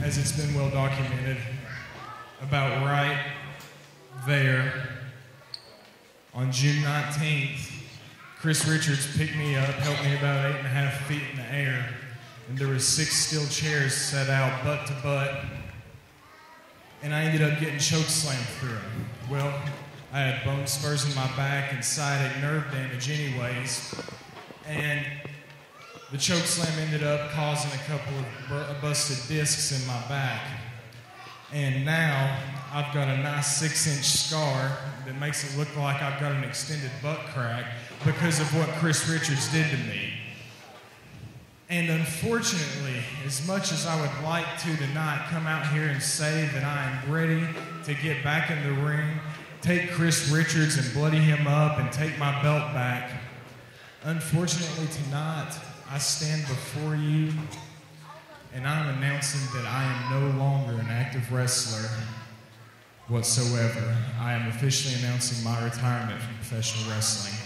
as it's been well documented, about right there on June 19th, Chris Richards picked me up, helped me about 8.5 feet in the air, and there were 6 steel chairs set out butt to butt, and I ended up getting choke slammed through them. Well, I had bone spurs in my back and sciatic nerve damage anyways, and the choke slam ended up causing a couple of busted discs in my back. And now I've got a nice 6-inch scar that makes it look like I've got an extended butt crack because of what Chris Richards did to me. And unfortunately, as much as I would like to tonight come out here and say that I am ready to get back in the ring, take Chris Richards and bloody him up and take my belt back, unfortunately tonight, I stand before you and I'm announcing that I am no longer an active wrestler whatsoever. I am officially announcing my retirement from professional wrestling.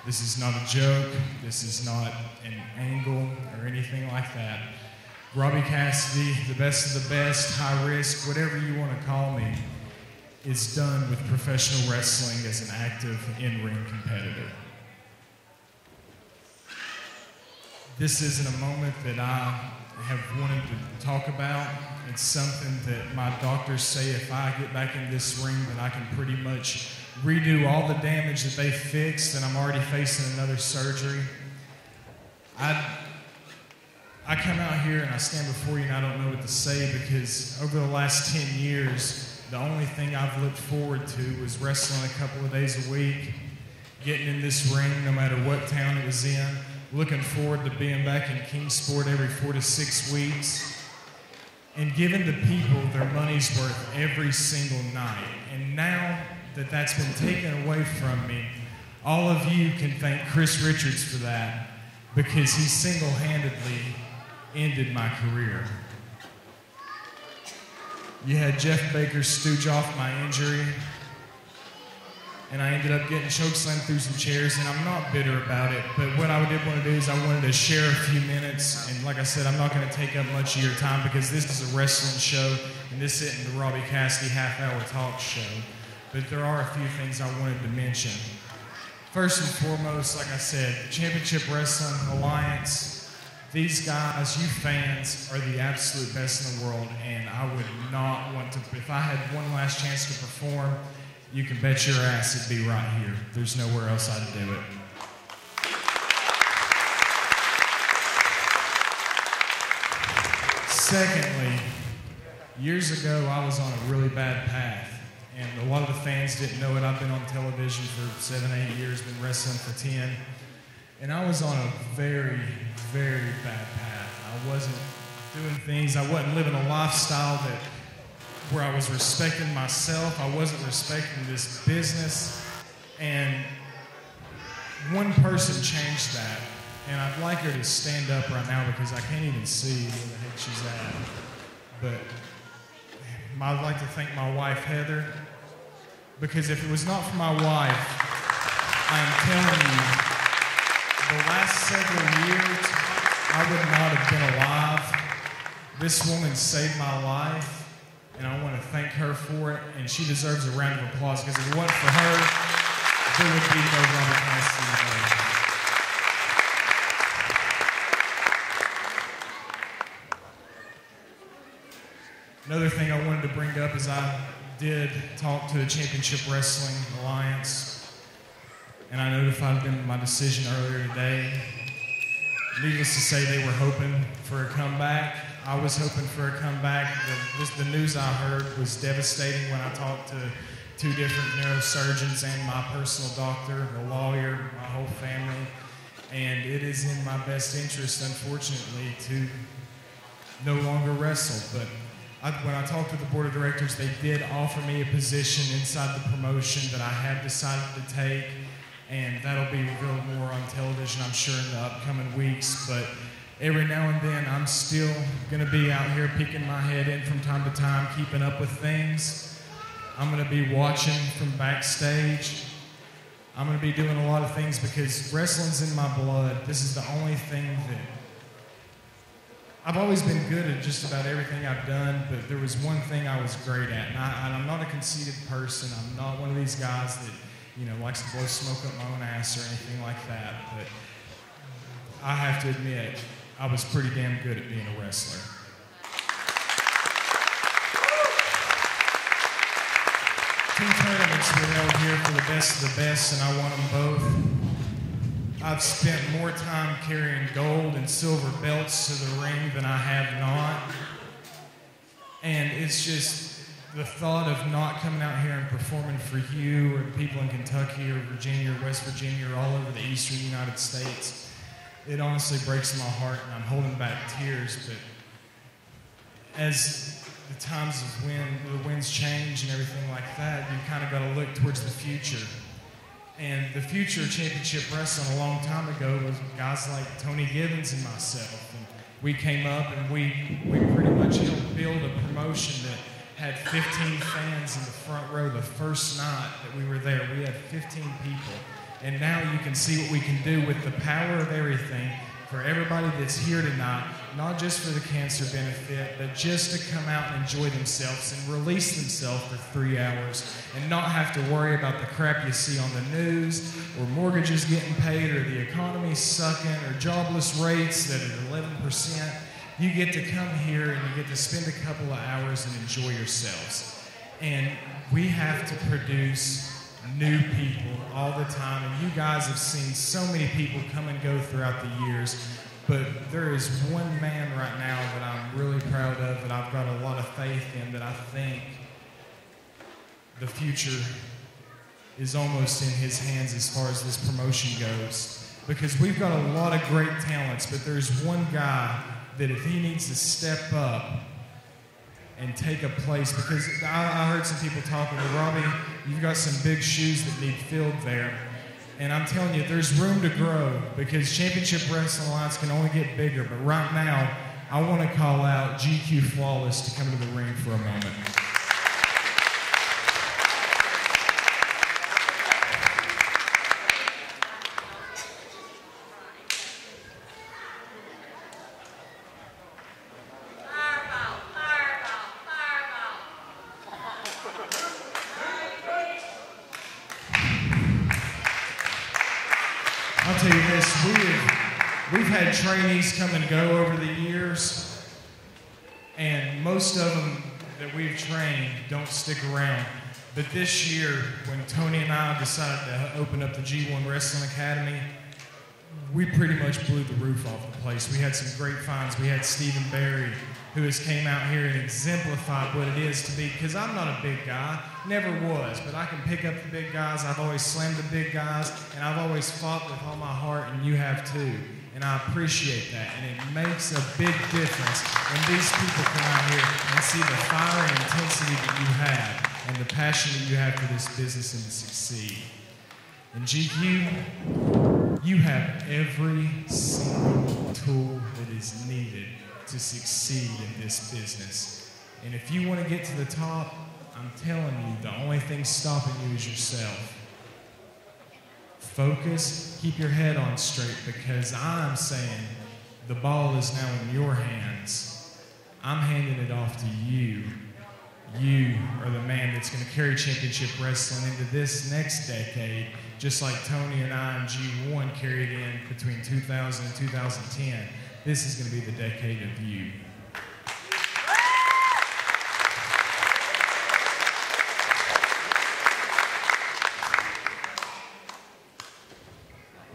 This is not a joke. This is not an angle or anything like that. Robbie Cassidy, the best of the best, high risk, whatever you want to call me, is done with professional wrestling as an active in-ring competitor. This isn't a moment that I have wanted to talk about. It's something that my doctors say if I get back in this ring that I can pretty much redo all the damage that they fixed and I'm already facing another surgery. I come out here and I stand before you and I don't know what to say because over the last 10 years, the only thing I've looked forward to was wrestling a couple of days a week, getting in this ring no matter what town it was in, looking forward to being back in Kingsport every 4 to 6 weeks, and giving the people their money's worth every single night. And now that that's been taken away from me, all of you can thank Chris Richards for that because he single-handedly ended my career. You had Jeff Baker stooge off my injury, and I ended up getting chokeslammed through some chairs, and I'm not bitter about it, but what I did want to do is I wanted to share a few minutes, and like I said, I'm not going to take up much of your time because this is a wrestling show, and this isn't the Robbie Cassidy half-hour talk show, but there are a few things I wanted to mention. First and foremost, like I said, Championship Wrestling Alliance, these guys, you fans, are the absolute best in the world, and I would not want to, if I had one last chance to perform, you can bet your ass it'd be right here. There's nowhere else I'd do it. Secondly, years ago I was on a really bad path, and a lot of the fans didn't know it. I've been on television for 7, 8 years, been wrestling for 10, and I was on a very, very bad path. I wasn't doing things, I wasn't living a lifestyle where I was respecting myself, I wasn't respecting this business, and one person changed that, and I'd like her to stand up right now because I can't even see where the heck she's at, but I'd like to thank my wife, Heather, because if it was not for my wife, I am telling you, the last several years, I would not have been alive. This woman saved my life, and I want to thank her for it, and she deserves a round of applause because if it wasn't for her, there would be no Robbie Cassidy. Another thing I wanted to bring up is I did talk to the Championship Wrestling Alliance, and I notified them of my decision earlier today. Needless to say, they were hoping for a comeback. I was hoping for a comeback. The news I heard was devastating when I talked to 2 different neurosurgeons and my personal doctor, a lawyer, my whole family. And it is in my best interest, unfortunately, to no longer wrestle. But when I talked to the board of directors, they did offer me a position inside the promotion that I had decided to take. And that'll be revealed more on television, I'm sure, in the upcoming weeks. But every now and then, I'm still going to be out here peeking my head in from time to time, keeping up with things. I'm going to be watching from backstage. I'm going to be doing a lot of things because wrestling's in my blood. This is the only thing that I've always been good at just about everything I've done, but there was one thing I was great at, and I'm not a conceited person. I'm not one of these guys that, likes to blow smoke up my own ass or anything like that, but I have to admit, I was pretty damn good at being a wrestler. Two tournaments were held here for the best of the best, and I won them both. I've spent more time carrying gold and silver belts to the ring than I have not. And it's just the thought of not coming out here and performing for you or the people in Kentucky or Virginia or West Virginia or all over the eastern United States. It honestly breaks my heart, and I'm holding back tears, but as the times of the winds change and everything like that, you kind of got to look towards the future. And the future of championship wrestling a long time ago was guys like Tony Gibbons and myself. And we came up and we pretty much helped build a promotion that had 15 fans in the front row the first night that we were there. We had 15 people. And now you can see what we can do with the power of everything for everybody that's here tonight, not just for the cancer benefit, but just to come out and enjoy themselves and release themselves for 3 hours and not have to worry about the crap you see on the news or mortgages getting paid or the economy sucking or jobless rates that are 11%. You get to come here and you get to spend a couple of hours and enjoy yourselves. And we have to produce new people all the time, and you guys have seen so many people come and go throughout the years, but there is one man right now that I'm really proud of, that I've got a lot of faith in, that I think the future is almost in his hands as far as this promotion goes, because we've got a lot of great talents, but there's one guy that if he needs to step up and take a place, because I heard some people talking to Robbie, you've got some big shoes that need filled there. And I'm telling you, there's room to grow, because Championship Wrestling Alliance can only get bigger. But right now, I want to call out GQ Flawless to come to the ring for a moment. I'll tell you this, we've had trainees come and go over the years, and most of them that we've trained don't stick around. But this year, when Tony and I decided to open up the G1 Wrestling Academy, we pretty much blew the roof off the place. We had some great finds. We had Stephen Barry, who has came out here and exemplified what it is to be, because I'm not a big guy, never was, but I can pick up the big guys. I've always slammed the big guys, and I've always fought with all my heart, and you have too. And I appreciate that, and it makes a big difference when these people come out here and see the fire and intensity that you have and the passion that you have for this business and to succeed. And GQ, you have every single tool that is needed to succeed in this business. And if you want to get to the top, I'm telling you, the only thing stopping you is yourself. Focus, keep your head on straight, because I'm saying the ball is now in your hands. I'm handing it off to you. You are the man that's going to carry championship wrestling into this next decade, just like Tony and I and G1 carried in between 2000 and 2010. This is going to be the decade of you.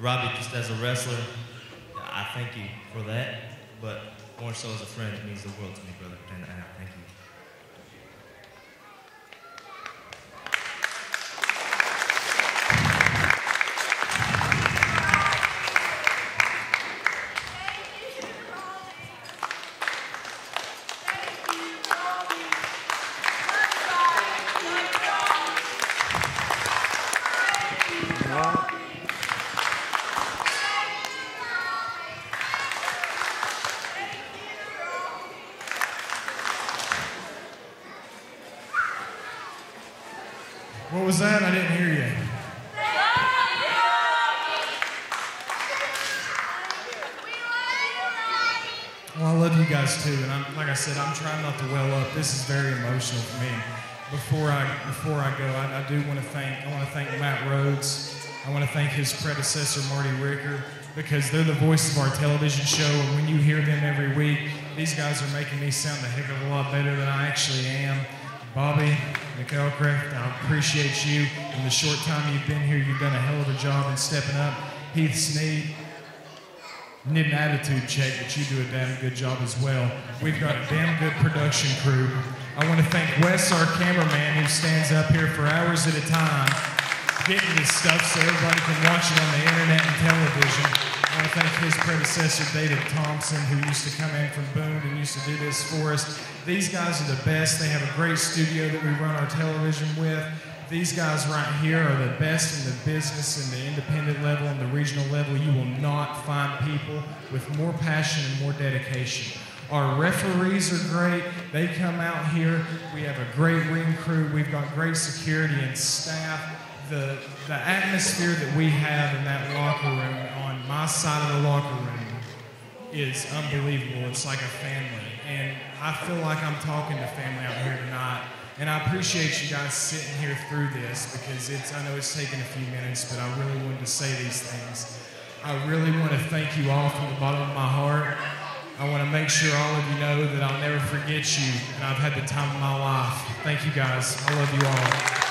Robbie, just as a wrestler, I thank you for that, but more so as a friend, it means the world to me, brother, and I thank you. What was that? I didn't hear you. Well, I love you guys too. And like I said, I'm trying not to well up. This is very emotional for me. Before I go, I do want to thank Matt Rhodes. I want to thank his predecessor, Marty Ricker, because they're the voice of our television show. And when you hear them every week, these guys are making me sound a heck of a lot better than I actually am. Bobby McElcraft, I appreciate you. In the short time you've been here, you've done a hell of a job in stepping up. Heath Sneed, need an attitude check, but you do a damn good job as well. We've got a damn good production crew. I want to thank Wes, our cameraman, who stands up here for hours at a time, getting this stuff so everybody can watch it on the internet and television. I want to thank his predecessor, David Thompson, who used to come in from Boone and used to do this for us. These guys are the best. They have a great studio that we run our television with. These guys right here are the best in the business, in the independent level and the regional level. You will not find people with more passion and more dedication. Our referees are great. They come out here. We have a great ring crew. We've got great security and staff. The atmosphere that we have in that locker room on my side of the locker room is unbelievable. It's like a family. And I feel like I'm talking to family out here tonight. And I appreciate you guys sitting here through this because I know it's taken a few minutes, but I really wanted to say these things. I really want to thank you all from the bottom of my heart. I want to make sure all of you know that I'll never forget you, and I've had the time of my life. Thank you guys. I love you all.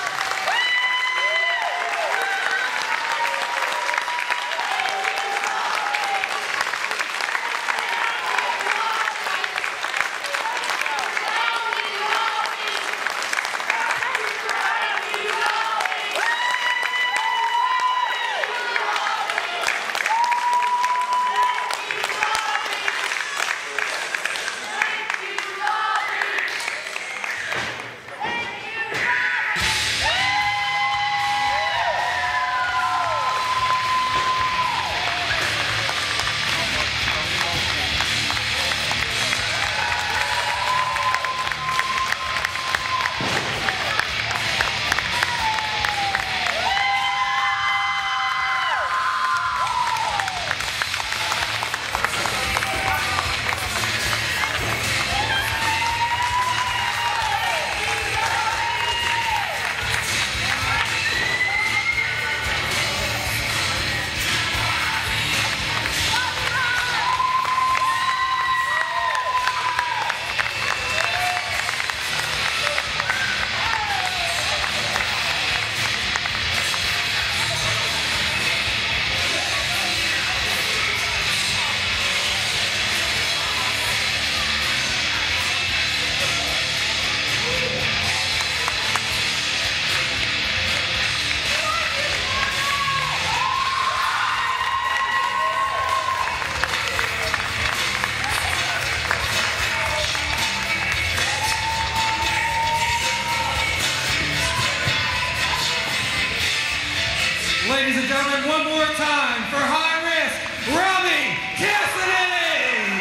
Ladies and gentlemen, one more time for High Risk, Robbie Cassidy!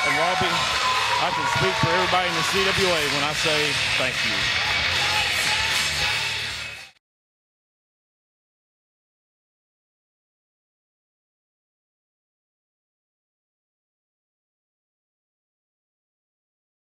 And Robbie, I can speak for everybody in the CWA when I say thank you.